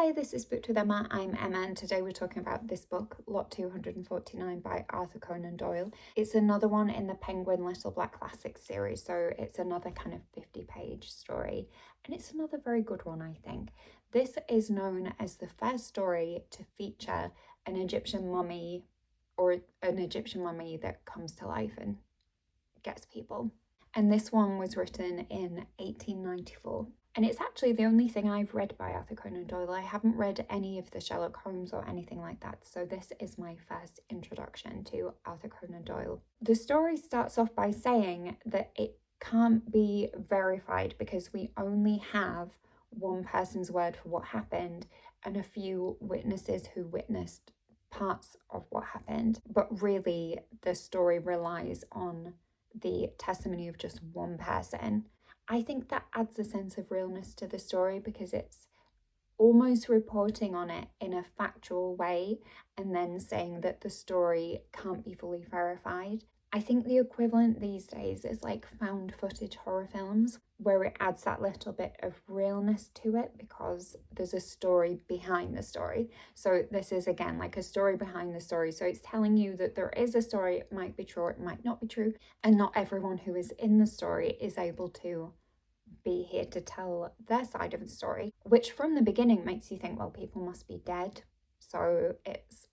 Hi, this is Booked with Emma. I'm Emma, and today we're talking about this book, Lot 249 by Arthur Conan Doyle. It's another one in the Penguin Little Black Classics series, so it's another kind of 50-page story, and it's another very good one, I think. This is known as the first story to feature an Egyptian mummy, or an Egyptian mummy that comes to life and gets people. And this one was written in 1894. And it's actually the only thing I've read by Arthur Conan Doyle. I haven't read any of the Sherlock Holmes or anything like that, so this is my first introduction to Arthur Conan Doyle. The story starts off by saying that it can't be verified because we only have one person's word for what happened and a few witnesses who witnessed parts of what happened. But really, the story relies on the testimony of just one person. I think that adds a sense of realness to the story because it's almost reporting on it in a factual way and then saying that the story can't be fully verified. I think the equivalent these days is like found footage horror films, where it adds that little bit of realness to it because there's a story behind the story. So this is again like a story behind the story. So it's telling you that there is a story, it might be true, it might not be true, and not everyone who is in the story is able to be here to tell their side of the story, which from the beginning makes you think, well, people must be dead. So it's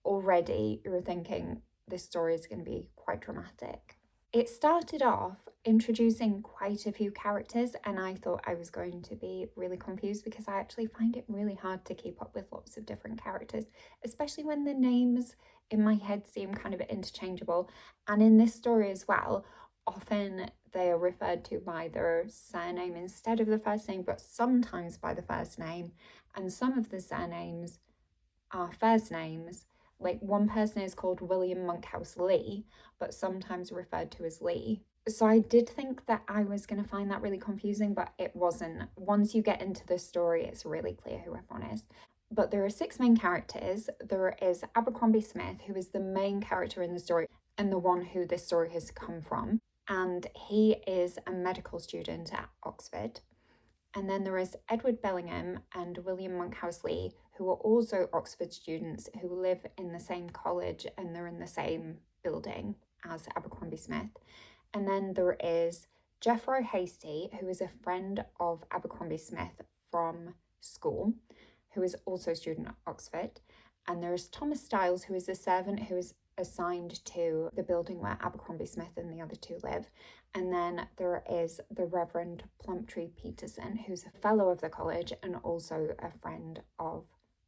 already, you're thinking this story is going to be quite dramatic. It started off introducing quite a few characters, and I thought I was going to be really confused because I actually find it really hard to keep up with lots of different characters, especially when the names in my head seem kind of interchangeable. And in this story as well, often they are referred to by their surname instead of the first name, but sometimes by the first name, and some of the surnames are first names. Like one person is called William Monkhouse Lee, but sometimes referred to as Lee. So I did think that I was going to find that really confusing, but it wasn't. Once you get into the story, it's really clear who everyone is. But there are 6 main characters. There is Abercrombie Smith, who is the main character in the story and the one who this story has come from. And he is a medical student at Oxford. And then there is Edward Bellingham and William Monkhouse Lee, who are also Oxford students who live in the same college and they're in the same building as Abercrombie Smith. And then there is Jeffro Hasty, who is a friend of Abercrombie Smith from school, who is also a student at Oxford. And there's Thomas Styles, who is a servant who is assigned to the building where Abercrombie Smith and the other 2 live. And then there is the Reverend Plumptree Peterson, who's a fellow of the college and also a friend of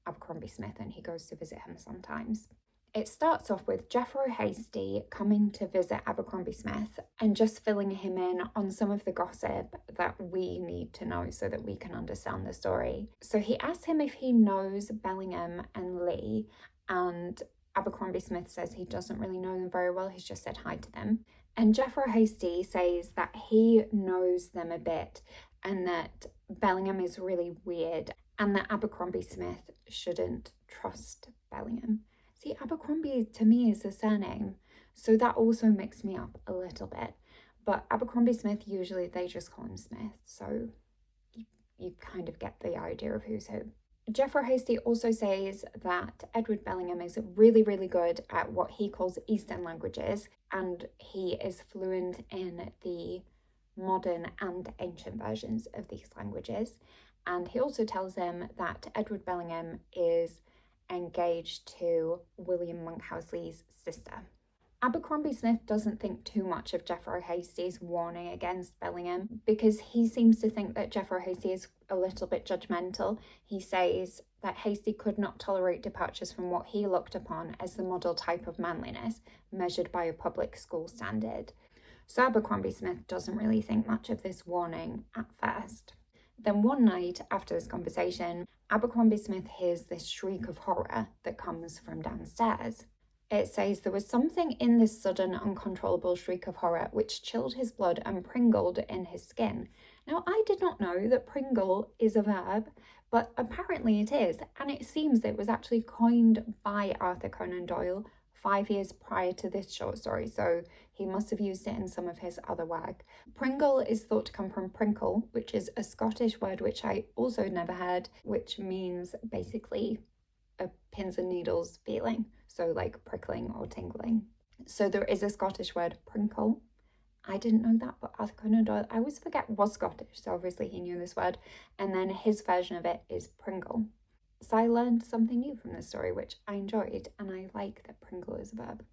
Abercrombie Smith, and he goes to visit him sometimes. It starts off with Jeffro Hasty coming to visit Abercrombie Smith and just filling him in on some of the gossip that we need to know so that we can understand the story. So he asks him if he knows Bellingham and Lee, and Abercrombie Smith says he doesn't really know them very well, he's just said hi to them. And Jeffro Hasty says that he knows them a bit and that Bellingham is really weird and that Abercrombie Smith shouldn't trust Bellingham. See, Abercrombie to me is a surname, so that also mixed me up a little bit. But Abercrombie Smith, usually they just call him Smith, so you kind of get the idea of who's who. Jeffro Hasty also says that Edward Bellingham is really, really good at what he calls Eastern languages, and he is fluent in the modern and ancient versions of these languages. And he also tells him that Edward Bellingham is engaged to William Monkhouse Lee's sister. Abercrombie Smith doesn't think too much of Jeffro Hasty's warning against Bellingham because he seems to think that Jeffro Hasty is a little bit judgmental. He says that Hasty could not tolerate departures from what he looked upon as the model type of manliness measured by a public school standard. So Abercrombie Smith doesn't really think much of this warning at first. Then one night after this conversation, Abercrombie Smith hears this shriek of horror that comes from downstairs. It says there was something in this sudden, uncontrollable shriek of horror which chilled his blood and pringled in his skin. Now, I did not know that pringle is a verb, but apparently it is, and it seems that it was actually coined by Arthur Conan Doyle 5 years prior to this short story, so He must have used it in some of his other work. Pringle is thought to come from prinkle, which is a Scottish word which I also never heard, which means basically a pins and needles feeling, so like prickling or tingling. So there is a Scottish word, prinkle. I didn't know that, but Arthur Conan Doyle, I always forget, was Scottish, so obviously he knew this word. And then his version of it is pringle. So I learned something new from this story, which I enjoyed, and I like that pringle is a verb.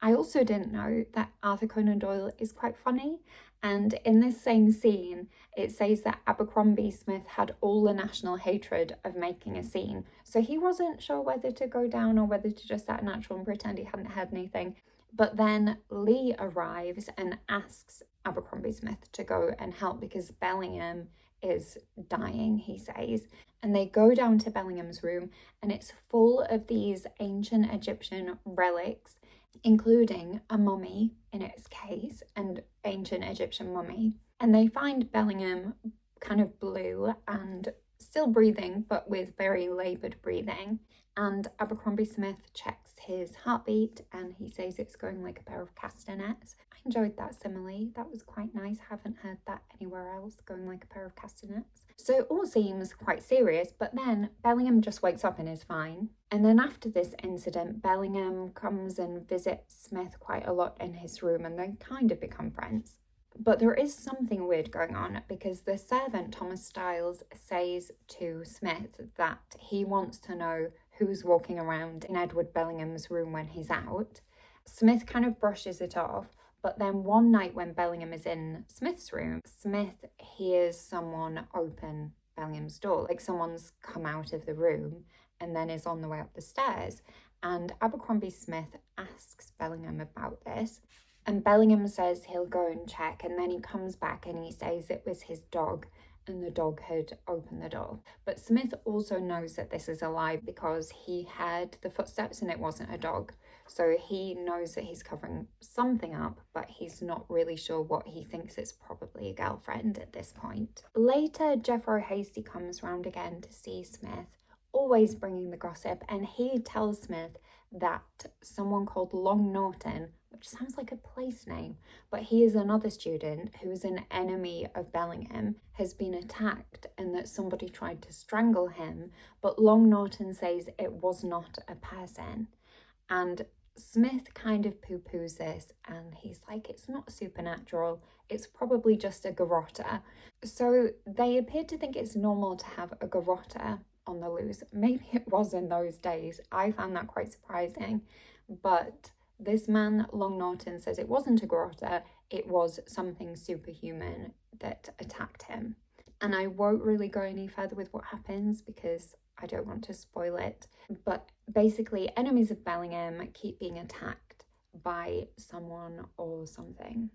I also didn't know that Arthur Conan Doyle is quite funny, and in this same scene, it says that Abercrombie Smith had all the national hatred of making a scene, so he wasn't sure whether to go down or whether to just act natural and pretend he hadn't heard anything. But then Lee arrives and asks Abercrombie Smith to go and help because Bellingham is dying, he says. And they go down to Bellingham's room, and it's full of these ancient Egyptian relics, including a mummy in its case, an ancient Egyptian mummy. And they find Bellingham kind of blue and still breathing, but with very laboured breathing. And Abercrombie Smith checks his heartbeat and he says it's going like a pair of castanets. I enjoyed that simile. That was quite nice. Haven't heard that anywhere else, going like a pair of castanets. So it all seems quite serious, but then Bellingham just wakes up and is fine. And then after this incident, Bellingham comes and visits Smith quite a lot in his room, and they kind of become friends. But there is something weird going on because the servant, Thomas Styles, says to Smith that he wants to know who's walking around in Edward Bellingham's room when he's out. Smith kind of brushes it off, but then one night when Bellingham is in Smith's room, Smith hears someone open Bellingham's door, like someone's come out of the room and then is on the way up the stairs. And Abercrombie Smith asks Bellingham about this, and Bellingham says he'll go and check, and then he comes back and he says it was his dog and the dog had opened the door. But Smith also knows that this is a lie because he heard the footsteps and it wasn't a dog. So he knows that he's covering something up, but he's not really sure what. He thinks it's probably a girlfriend at this point. Later, Jeffro Hasty comes round again to see Smith, always bringing the gossip, and he tells Smith that someone called Long Norton, which sounds like a place name, but he is another student who is an enemy of Bellingham, has been attacked and that somebody tried to strangle him, but Long Norton says it was not a person. And Smith kind of poo-poos this, and he's like, it's not supernatural, it's probably just a garroter. So they appear to think it's normal to have a garroter on the loose. Maybe it was in those days. I found that quite surprising, but this man, Long Norton, says it wasn't a garroter, it was something superhuman that attacked him. And I won't really go any further with what happens because I don't want to spoil it. But basically, enemies of Bellingham keep being attacked by someone or something.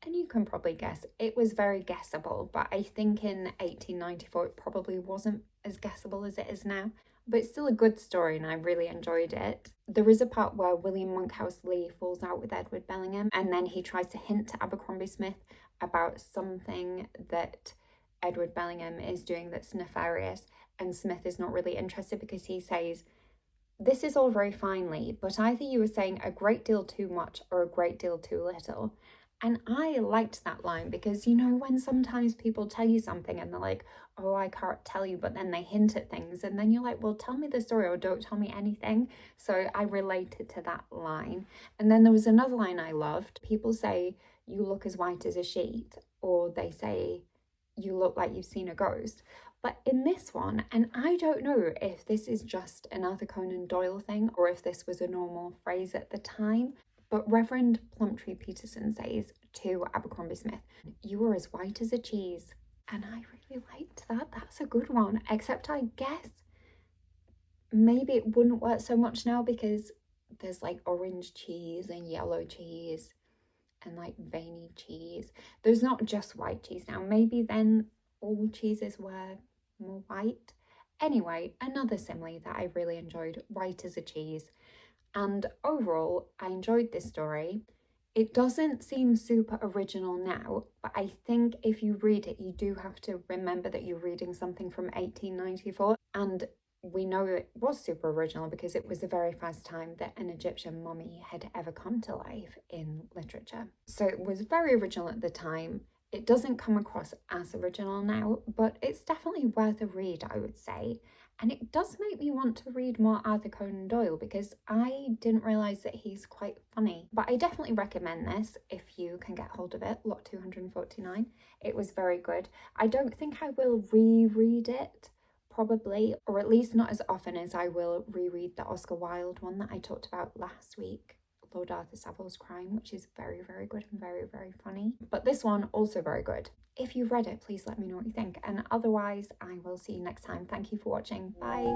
And you can probably guess, it was very guessable, but I think in 1894 it probably wasn't as guessable as it is now. But it's still a good story and I really enjoyed it. There is a part where William Monkhouse Lee falls out with Edward Bellingham, and then he tries to hint to Abercrombie Smith about something that Edward Bellingham is doing that's nefarious, and Smith is not really interested because he says, this is all very finely, but either you are saying a great deal too much or a great deal too little. And I liked that line because, you know, when sometimes people tell you something and they're like, oh, I can't tell you, but then they hint at things, and then you're like, well, tell me the story or don't tell me anything. So I related to that line. And then there was another line I loved. People say, you look as white as a sheet, or they say, you look like you've seen a ghost. But in this one, and I don't know if this is just an Arthur Conan Doyle thing or if this was a normal phrase at the time, but Reverend Plumptree Peterson says to Abercrombie Smith, you were as white as a cheese. And I really liked that. That's a good one. Except I guess maybe it wouldn't work so much now because there's like orange cheese and yellow cheese and like veiny cheese. There's not just white cheese now. Maybe then all cheeses were more white. Anyway, another simile that I really enjoyed, white as a cheese. And overall, I enjoyed this story. It doesn't seem super original now, but I think if you read it, you do have to remember that you're reading something from 1894. And we know it was super original because it was the very first time that an Egyptian mummy had ever come to life in literature. So it was very original at the time. It doesn't come across as original now, but it's definitely worth a read, I would say. And it does make me want to read more Arthur Conan Doyle because I didn't realise that he's quite funny. But I definitely recommend this if you can get hold of it, Lot 249. It was very good. I don't think I will reread it, probably, or at least not as often as I will reread the Oscar Wilde one that I talked about last week, Lord Arthur Saville's Crime, which is very, very good and very, very funny. But this one, also very good. If you've read it, please let me know what you think. And otherwise, I will see you next time. Thank you for watching. Bye.